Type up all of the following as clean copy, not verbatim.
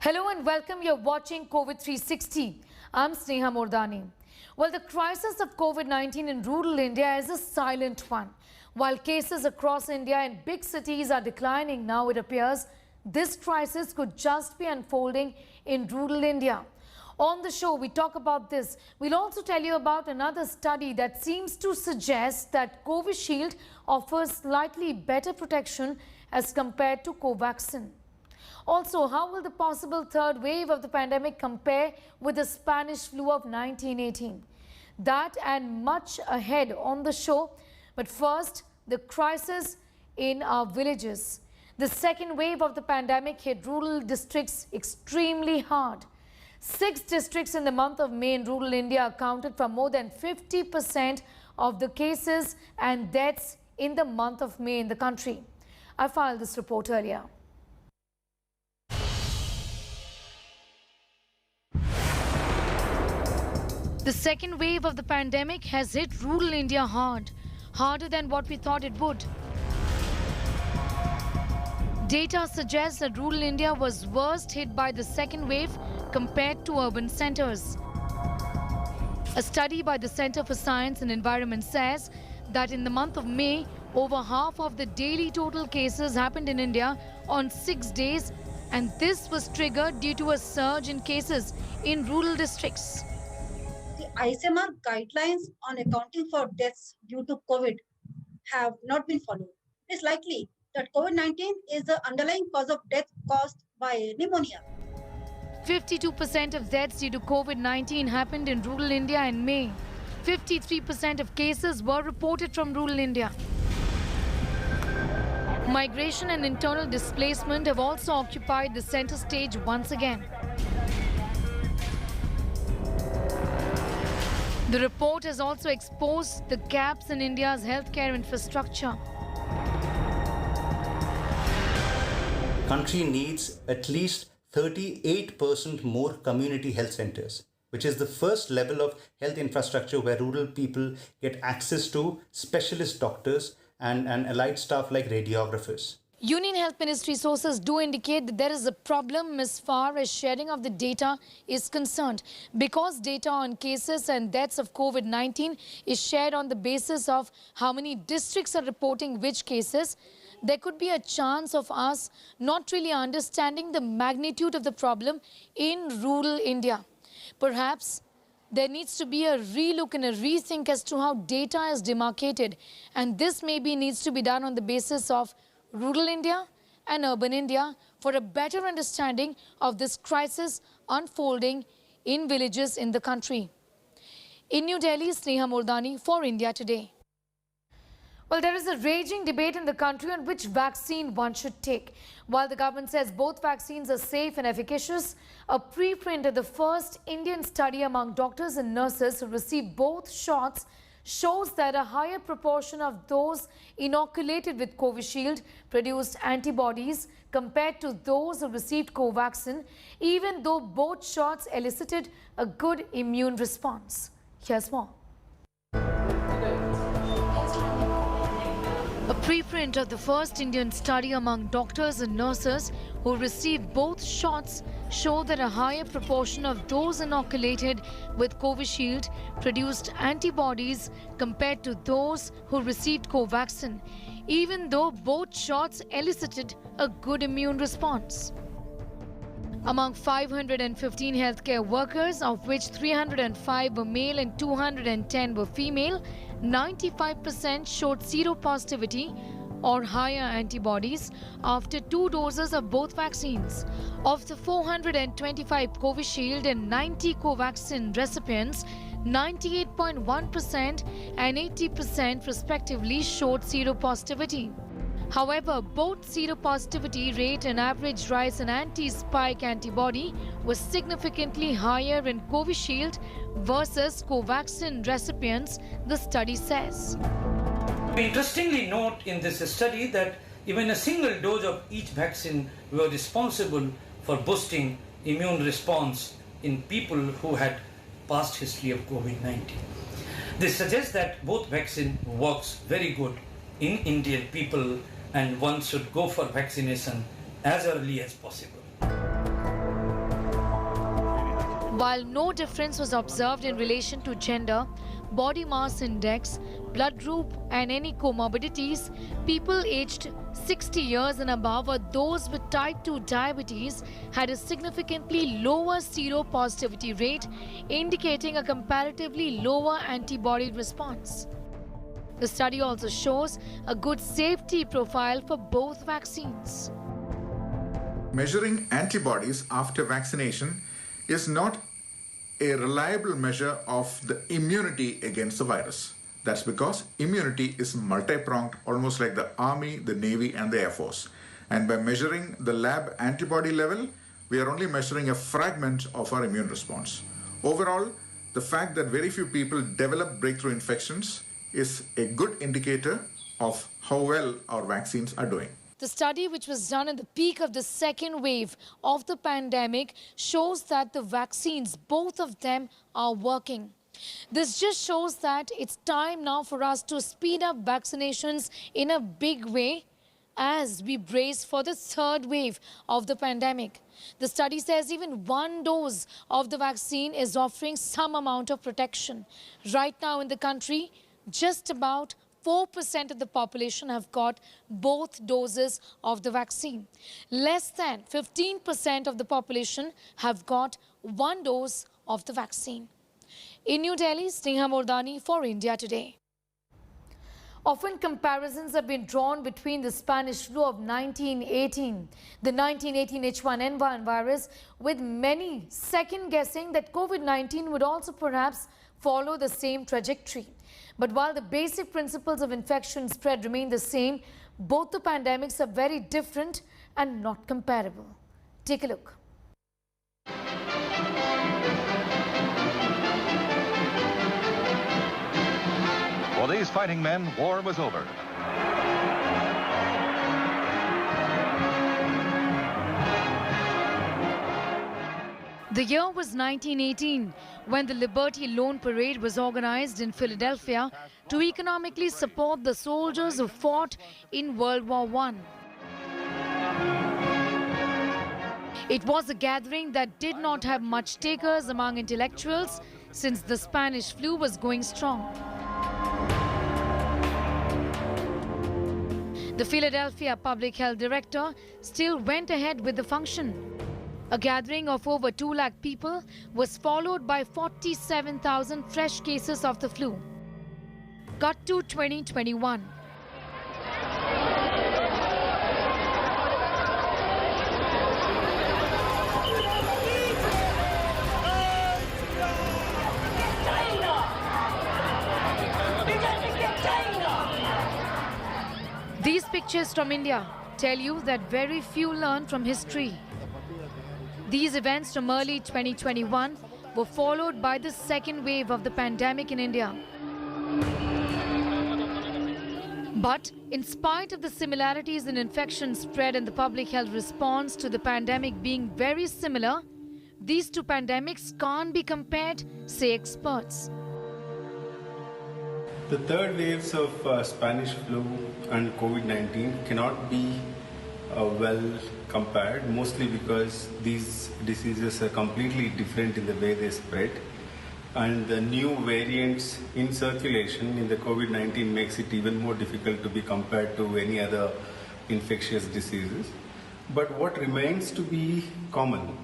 Hello and welcome. You're watching COVID 360. I'm Sneha Mordani. Well, the crisis of COVID-19 in rural India is a silent one. While cases across India and big cities are declining now, it appears this crisis could just be unfolding in rural India. On the show, we talk about this. We'll also tell you about another study that seems to suggest that Covishield offers slightly better protection as compared to Covaxin. Also, how will the possible third wave of the pandemic compare with the Spanish flu of 1918? That and much ahead on the show. But first, the crisis in our villages. The second wave of the pandemic hit rural districts extremely hard. 6 districts in the month of May in rural India accounted for more than 50% of the cases and deaths in the month of May in the country. I filed this report earlier. The second wave of the pandemic has hit rural India hard, harder than what we thought it would. Data suggests that rural India was worst hit by the second wave compared to urban centers. A study by the Center for Science and Environment says that in the month of May, over half of the daily total cases happened in India on 6 days, and this was triggered due to a surge in cases in rural districts. ICMR guidelines on accounting for deaths due to COVID have not been followed. It is likely that COVID-19 is the underlying cause of death caused by pneumonia. 52% of deaths due to COVID-19 happened in rural India in May. 53% of cases were reported from rural India. Migration and internal displacement have also occupied the center stage once again. The report has also exposed the gaps in India's healthcare infrastructure. Country needs at least 38% more community health centers, which is the first level of health infrastructure where rural people get access to specialist doctors and allied staff like radiographers. Union Health Ministry sources do indicate that there is a problem as far as sharing of the data is concerned, because data on cases and deaths of COVID-19 is shared on the basis of how many districts are reporting which cases. There could be a chance of us not really understanding the magnitude of the problem in rural India. Perhaps there needs to be a relook and a rethink as to how data is demarcated, and this maybe needs to be done on the basis of rural India and urban India for a better understanding of this crisis unfolding in villages in the country. In New Delhi, Sneha Mordani for India Today. Well, there is a raging debate in the country on which vaccine one should take. While the government says both vaccines are safe and efficacious, a preprint of the first Indian study among doctors and nurses who received both shots shows that a higher proportion of those inoculated with Covishield produced antibodies compared to those who received Covaxin, even though both shots elicited a good immune response. Here's more. A preprint of the first Indian study among doctors and nurses who received both shots show that a higher proportion of those inoculated with Covishield produced antibodies compared to those who received Covaxin, even though both shots elicited a good immune response. Among 515 healthcare workers, of which 305 were male and 210 were female, 95% showed seropositivity or higher antibodies after 2 doses of both vaccines. Of the 425 Covishield and 90 Covaxin recipients, 98.1% and 80% respectively showed seropositivity. However, both seropositivity rate and average rise in anti-spike antibody was significantly higher in Covishield versus Covaxin recipients, the study says. We interestingly note in this study that even a single dose of each vaccine were responsible for boosting immune response in people who had past history of COVID-19. This suggests that both vaccine works very good in Indian people, and one should go for vaccination as early as possible. While no difference was observed in relation to gender, body mass index, blood group and any comorbidities, people aged 60 years and above or those with type 2 diabetes had a significantly lower seropositivity rate, indicating a comparatively lower antibody response. The study also shows a good safety profile for both vaccines. Measuring antibodies after vaccination is not a reliable measure of the immunity against the virus. That's because immunity is multi-pronged, almost like the Army, the Navy, and the Air Force. And by measuring the lab antibody level, we are only measuring a fragment of our immune response. Overall, the fact that very few people develop breakthrough infections is a good indicator of how well our vaccines are doing. The study, which was done at the peak of the second wave of the pandemic, shows that the vaccines, both of them, are working. This just shows that it's time now for us to speed up vaccinations in a big way as we brace for the third wave of the pandemic. The study says even one dose of the vaccine is offering some amount of protection. Right now in the country, just about 4% of the population have got both doses of the vaccine. Less than 15% of the population have got one dose of the vaccine. In New Delhi, Sneha Mordani for India Today. Often comparisons have been drawn between the Spanish flu of 1918, the 1918 H1N1 virus, with many second-guessing that COVID-19 would also perhaps follow the same trajectory. But while the basic principles of infection spread remain the same, both the pandemics are very different and not comparable. Take a look. For these fighting men, war was over. The year was 1918, when the Liberty Loan Parade was organized in Philadelphia to economically support the soldiers who fought in World War I. It was a gathering that did not have much takers among intellectuals, since the Spanish flu was going strong. The Philadelphia Public Health Director still went ahead with the function. A gathering of over 2 lakh people was followed by 47,000 fresh cases of the flu. Cut to 2021. These pictures from India tell you that very few learn from history. These events from early 2021 were followed by the second wave of the pandemic in India. But in spite of the similarities in infection spread and the public health response to the pandemic being very similar, these two pandemics can't be compared, say experts. The third waves of Spanish flu and COVID-19 cannot be well compared, mostly because these diseases are completely different in the way they spread, and the new variants in circulation in the COVID-19 makes it even more difficult to be compared to any other infectious diseases. But what remains to be common,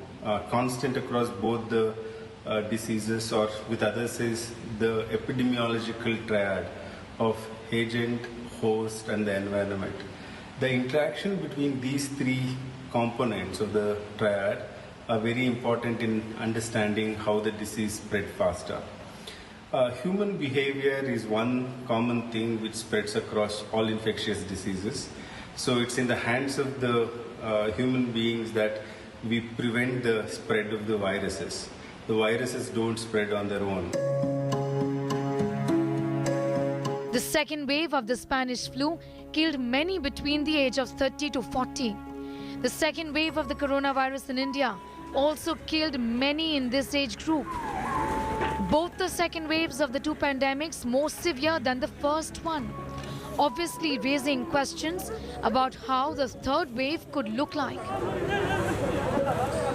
constant across both the diseases or with others, is the epidemiological triad of agent, host and the environment. The interaction between these three components of the triad are very important in understanding how the disease spread faster. Human behavior is one common thing which spreads across all infectious diseases. So it's in the hands of the human beings that we prevent the spread of the viruses. The viruses don't spread on their own. The second wave of the Spanish flu killed many between the age of 30 to 40. The second wave of the coronavirus in India also killed many in this age group. Both the second waves of the two pandemics more severe than the first one, obviously raising questions about how the third wave could look like.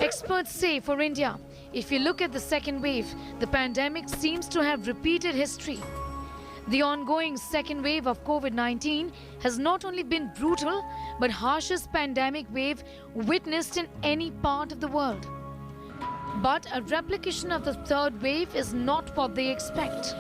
Experts say for India, If you look at the second wave, the pandemic seems to have repeated history. The ongoing second wave of COVID-19 has not only been brutal, but harshest pandemic wave witnessed in any part of the world. But a replication of the third wave is not what they expect.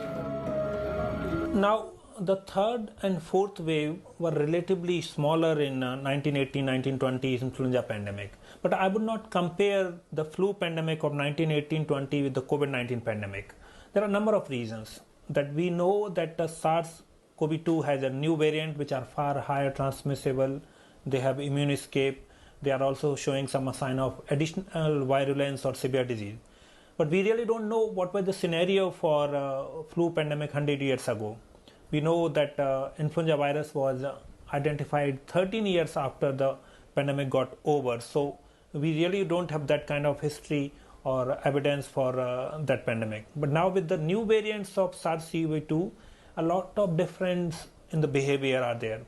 Now, the third and fourth wave were relatively smaller in 1918-1920 influenza pandemic. But I would not compare the flu pandemic of 1918-20 with the COVID-19 pandemic. There are a number of reasons. That we know that the SARS-CoV-2 has a new variant which are far higher transmissible. They have immune escape. They are also showing some sign of additional virulence or severe disease. But we really don't know what was the scenario for flu pandemic 100 years ago. We know that influenza virus was identified 13 years after the pandemic got over. So we really don't have that kind of history or evidence for that pandemic. But now with the new variants of SARS-CoV-2, a lot of difference in the behavior are there.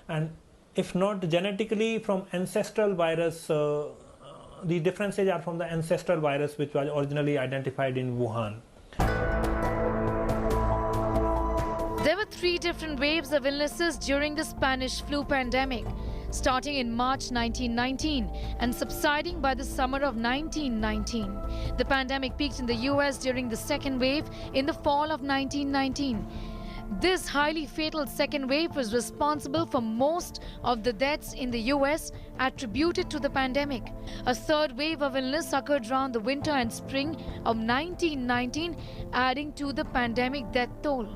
And if not genetically from ancestral virus, the differences are from the ancestral virus which was originally identified in Wuhan. There were 3 different waves of illnesses during the Spanish flu pandemic, starting in March 1919 and subsiding by the summer of 1919. The pandemic peaked in the US during the second wave in the fall of 1919. This highly fatal second wave was responsible for most of the deaths in the US attributed to the pandemic. A third wave of illness occurred around the winter and spring of 1919, adding to the pandemic death toll.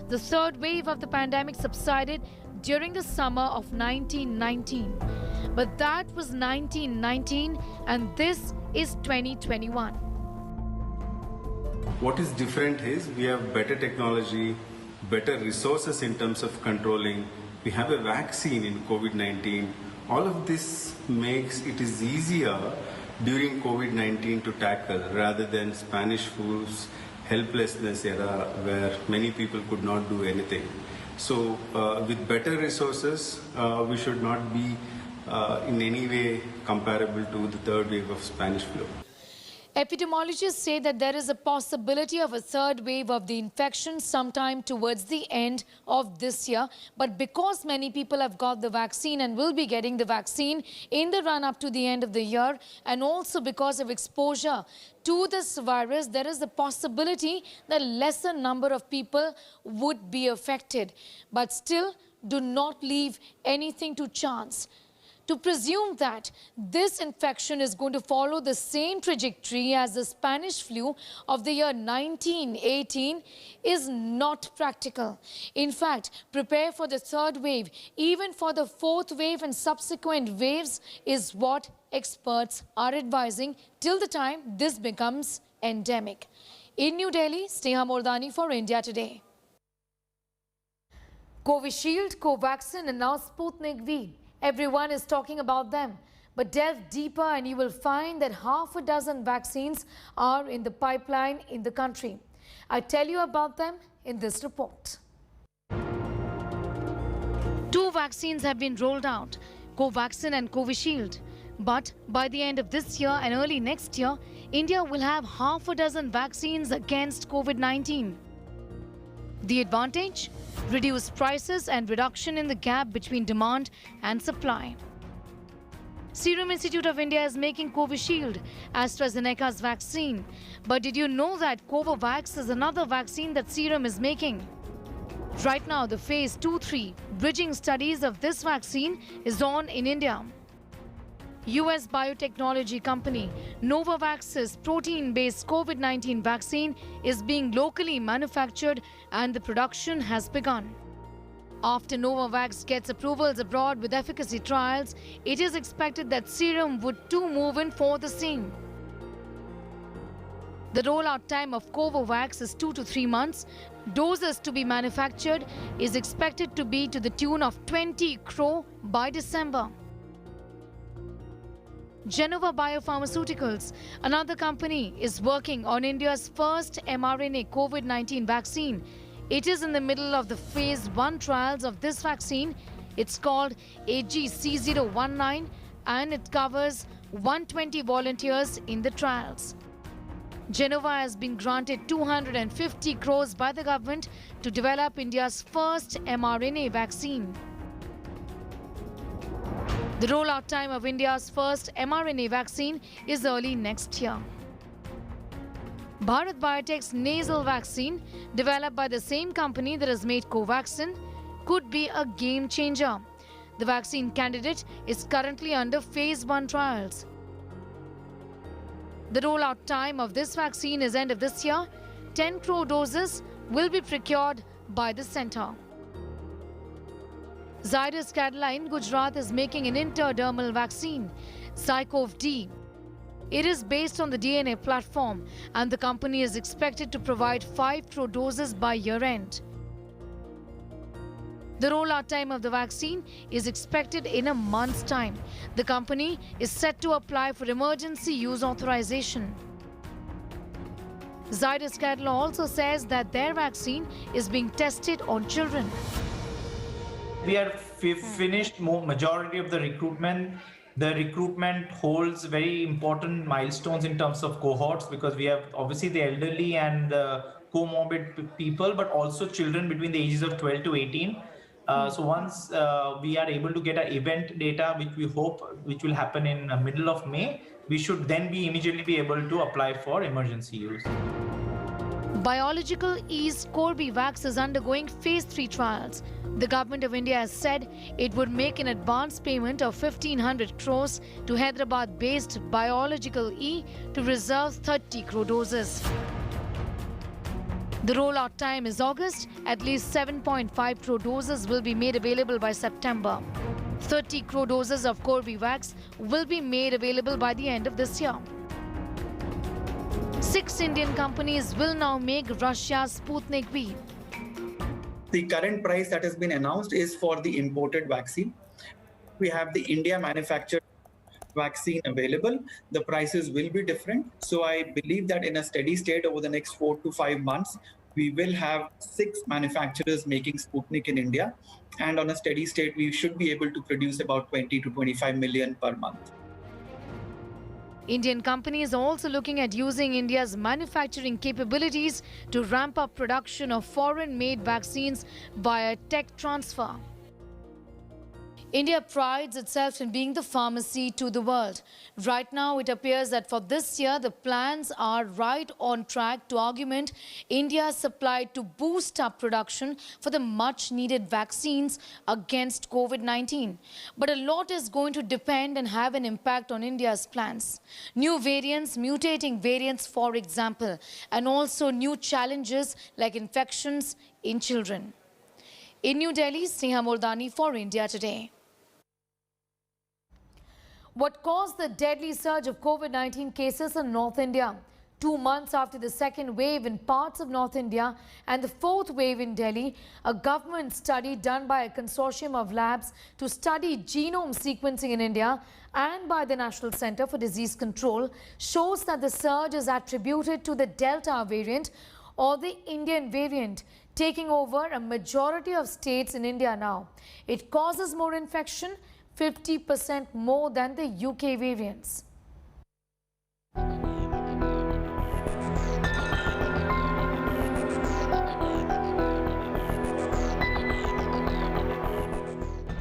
The third wave of the pandemic subsided during the summer of 1919. But that was 1919 and this is 2021. What is different is we have better technology, better resources in terms of controlling. We have a vaccine in COVID-19. All of this makes it is easier during COVID-19 to tackle rather than Spanish flu's helplessness era where many people could not do anything. So with better resources, we should not be in any way comparable to the third wave of Spanish flu. Epidemiologists say that there is a possibility of a third wave of the infection sometime towards the end of this year. But because many people have got the vaccine and will be getting the vaccine in the run-up to the end of the year, and also because of exposure to this virus, there is a possibility that a lesser number of people would be affected. But still, do not leave anything to chance. To presume that this infection is going to follow the same trajectory as the Spanish flu of the year 1918 is not practical. In fact, prepare for the third wave, even for the fourth wave and subsequent waves is what experts are advising till the time this becomes endemic. In New Delhi, Sneha Mordani for India Today. Covishield, Covaxin and now Sputnik V. Everyone is talking about them. But delve deeper and you will find that half a dozen vaccines are in the pipeline in the country. I tell you about them in this report. 2 vaccines have been rolled out, Covaxin and Covishield. But by the end of this year and early next year, India will have half a dozen vaccines against COVID-19. The advantage? Reduced prices and reduction in the gap between demand and supply. Serum Institute of India is making Covishield, AstraZeneca's vaccine. But did you know that Covax is another vaccine that Serum is making? Right now, the phase 2-3 bridging studies of this vaccine is on in India. US biotechnology company Novavax's protein-based COVID-19 vaccine is being locally manufactured and the production has begun. After Novavax gets approvals abroad with efficacy trials, it is expected that Serum would too move in for the same. The rollout time of Covax is 2 to 3 months. Doses to be manufactured is expected to be to the tune of 20 crore by December. Genova Biopharmaceuticals, another company, is working on India's first mRNA COVID-19 vaccine. It is in the middle of the phase 1 trials of this vaccine. It's called AGC019 and it covers 120 volunteers in the trials. Genova has been granted 250 crores by the government to develop India's first mRNA vaccine. The rollout time of India's first mRNA vaccine is early next year. Bharat Biotech's nasal vaccine, developed by the same company that has made Covaxin, could be a game changer. The vaccine candidate is currently under phase 1 trials. The rollout time of this vaccine is end of this year. 10 crore doses will be procured by the centre. Zydus Cadila in Gujarat is making an intradermal vaccine, Zycov-D. It is based on the DNA platform and the company is expected to provide 5 crore doses by year-end. The rollout time of the vaccine is expected in a month's time. The company is set to apply for emergency use authorization. Zydus Cadila also says that their vaccine is being tested on children. We are finished majority of the recruitment. The recruitment holds very important milestones in terms of cohorts because we have obviously the elderly and comorbid people, but also children between the ages of 12 to 18. So once we are able to get an event data, which we hope which will happen in the middle of May, we should then immediately be able to apply for emergency use. Biological E's Corbevax is undergoing phase 3 trials. The government of India has said it would make an advance payment of 1,500 crores to Hyderabad-based Biological E to reserve 30 crore doses. The rollout time is August. At least 7.5 crore doses will be made available by September. 30 crore doses of Corbevax will be made available by the end of this year. 6 Indian companies will now make Russia's Sputnik V. The current price that has been announced is for the imported vaccine. We have the India manufactured vaccine available. The prices will be different. So I believe that in a steady state over the next 4 to 5 months, we will have 6 manufacturers making Sputnik in India. And on a steady state, we should be able to produce about 20 to 25 million per month. Indian companies are also looking at using India's manufacturing capabilities to ramp up production of foreign-made vaccines via tech transfer. India prides itself in being the pharmacy to the world. Right now, it appears that for this year, the plans are right on track to augment India's supply to boost up production for the much-needed vaccines against COVID-19. But a lot is going to depend and have an impact on India's plans. New variants, mutating variants, for example, and also new challenges like infections in children. In New Delhi, Sneha Mordani for India Today. What caused the deadly surge of COVID-19 cases in North India? 2 months after the second wave in parts of North India and the fourth wave in Delhi, a government study done by a consortium of labs to study genome sequencing in India and by the National Centre for Disease Control shows that the surge is attributed to the Delta variant or the Indian variant, taking over a majority of states in India now. It causes more infection, 50% more than the UK variants.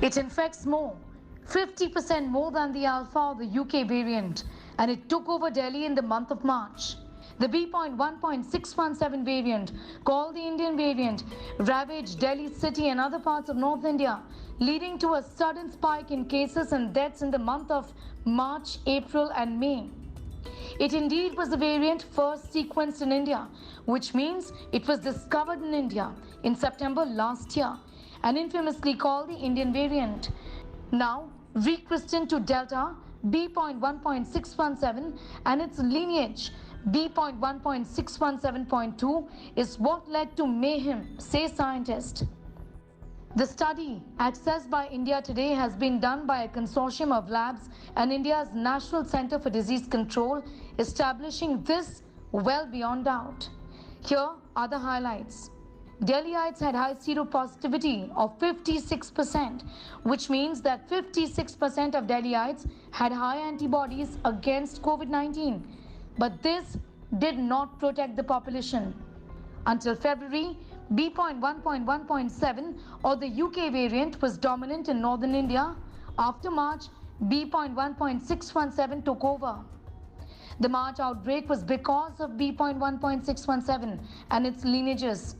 It infects more, 50% more than the Alpha or the UK variant, and it took over Delhi in the month of March. The B.1.617 variant, called the Indian variant, ravaged Delhi city and other parts of North India, leading to a sudden spike in cases and deaths in the month of March, April and May. It indeed was the variant first sequenced in India, which means it was discovered in India in September last year and infamously called the Indian variant. Now rechristened to Delta, B.1.617 and its lineage B.1.617.2 is what led to mayhem, say scientists. The study, accessed by India Today, has been done by a consortium of labs and India's National Centre for Disease Control, establishing this well beyond doubt. Here are the highlights. Delhiites had high seropositivity of 56%, which means that 56% of Delhiites had high antibodies against COVID-19. But this did not protect the population. Until February, B.1.1.7 or the UK variant was dominant in northern India. After March, B.1.617 took over. The March outbreak was because of B.1.617 and its lineages.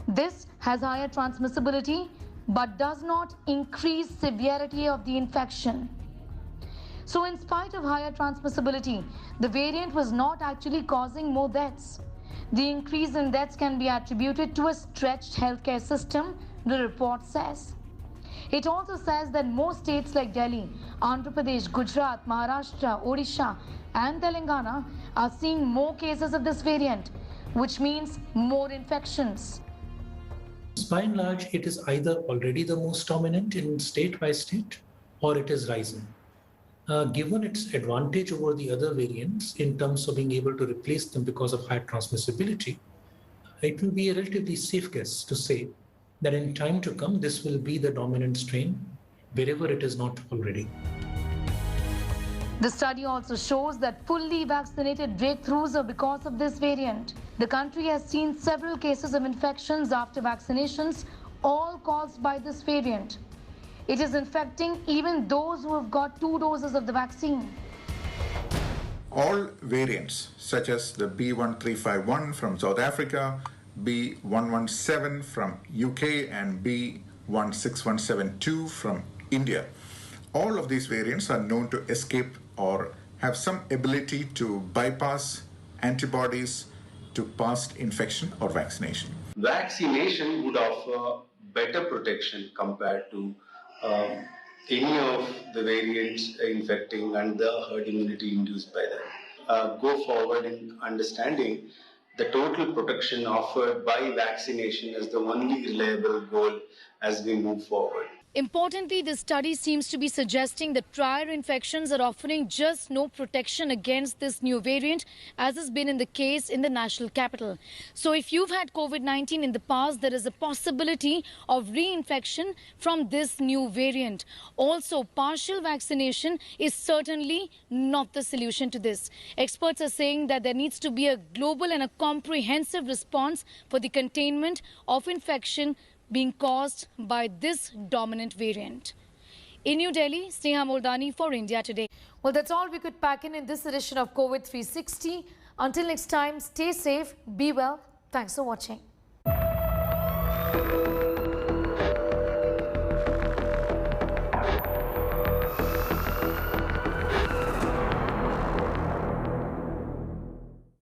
This has higher transmissibility but does not increase severity of the infection. So in spite of higher transmissibility, the variant was not actually causing more deaths. The increase in deaths can be attributed to a stretched healthcare system, the report says. It also says that most states like Delhi, Andhra Pradesh, Gujarat, Maharashtra, Odisha and Telangana are seeing more cases of this variant, which means more infections. By and large, it is either already the most dominant in state by state or it is rising. Given its advantage over the other variants in terms of being able to replace them because of high transmissibility, it will be a relatively safe guess to say that in time to come, this will be the dominant strain wherever it is not already. The study also shows that fully vaccinated breakthroughs are because of this variant. The country has seen several cases of infections after vaccinations, all caused by this variant. It is infecting even those who have got 2 doses of the vaccine. All variants, such as the B.1.351 from South Africa, B.1.1.7 from UK, and B.1.6.1.7.2 from India, all of these variants are known to escape or have some ability to bypass antibodies to past infection or vaccination. Vaccination would offer better protection compared to any of the variants infecting and the herd immunity induced by them. Go forward in understanding the total protection offered by vaccination as the only reliable goal as we move forward. Importantly, this study seems to be suggesting that prior infections are offering just no protection against this new variant, as has been in the case in the national capital. So if you've had COVID-19 in the past, there is a possibility of reinfection from this new variant. Also, partial vaccination is certainly not the solution to this. Experts are saying that there needs to be a global and a comprehensive response for the containment of infection being caused by this dominant variant. In New Delhi, Sneha Mordani for India Today. Well, that's all we could pack in this edition of COVID 360. Until next time, stay safe, be well. Thanks for watching.